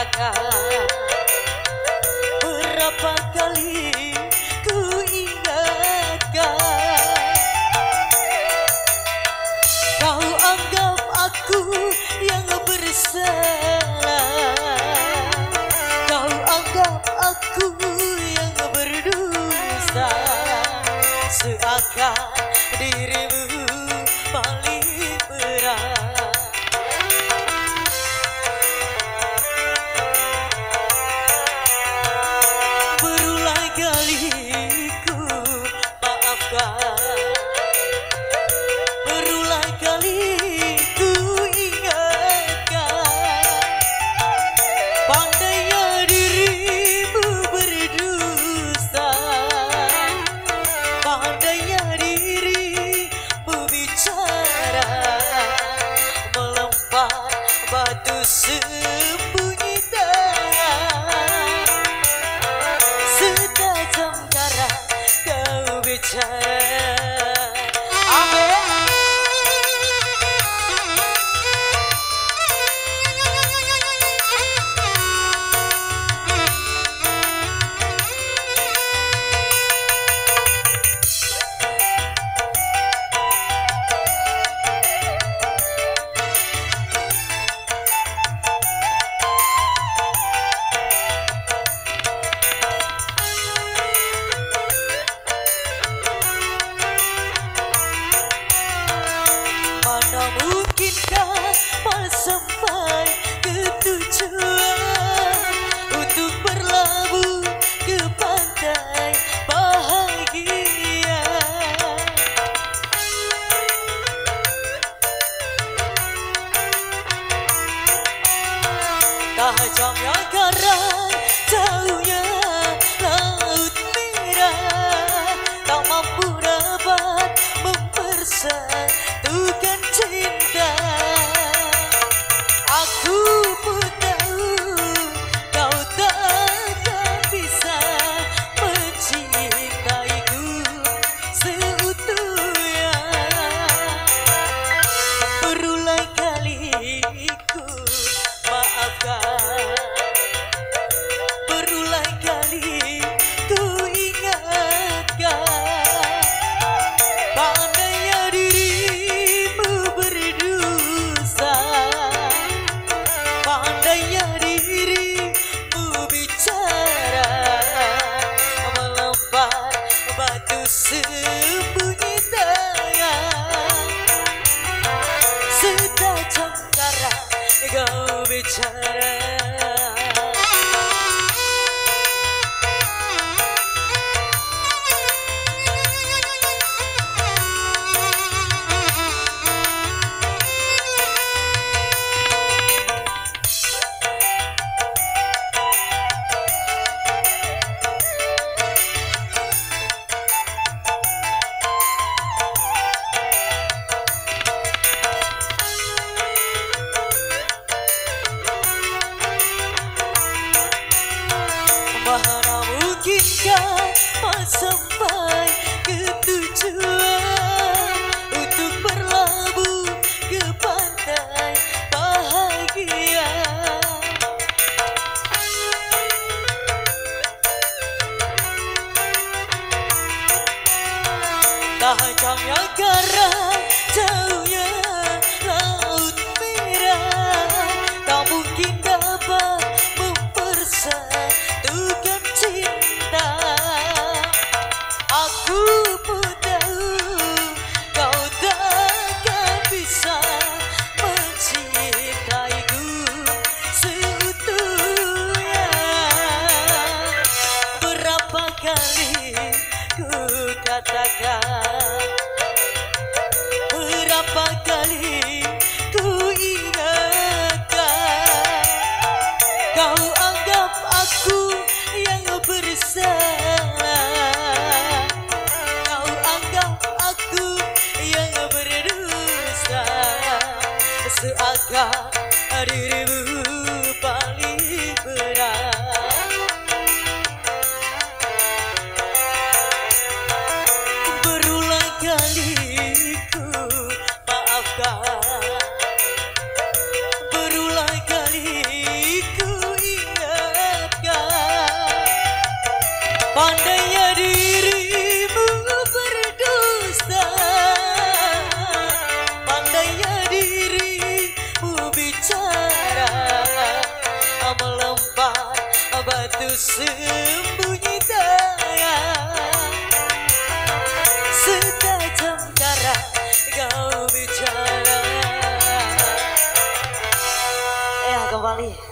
katakan berapa kali ku ingatkan. Kau anggap aku yang bersalah, kau anggap aku yang berdosa, seakan dirimu paling berat. Berulang kali ku maafkan, berulang kali ku ingatkan. Pandainya dirimu berdosa, pandainya dirimu bicara, melempar batu sembunyi tangan. Setajam darah kau bicara. Amin. Mana mungkinkah pas sampai ke tujuan untuk berlabuh ke pantai bahagia. Tajamnya karang, jauhnya laut merah, tak mampu dapat mempersatukan cinta. Aku pun tahu kau takkan bisa mencintaiku seutuhnya. Berulang kali ku maafkan, berulang kali ku ingatkan. Pandainya dirimu berdosa, pandainya dirimu bicara, melempar batu sembunyi tangan. Setajam darah kau bicara. Mana mungkinkah pas sampai ke tujuan untuk berlabuh ke pantai bahagia. Tajamnya karang, jauhnya laut merah, tak mungkin dapat mempersatukan cinta. Aku pun tahu kau takkan bisa mencintaiku seutuhnya. Berapa kali ku katakan, berapa kali ku ingatkan. Kau anggap aku yang bersalah, kau anggap aku yang berdosa, seakan dirimu paling berat. Berulang kali ku maafkan, berulang kali ku dirimu berdosa, pandainya dirimu bicara, melempar batu sembunyi daya, setajam kara kau bicara. Kembali.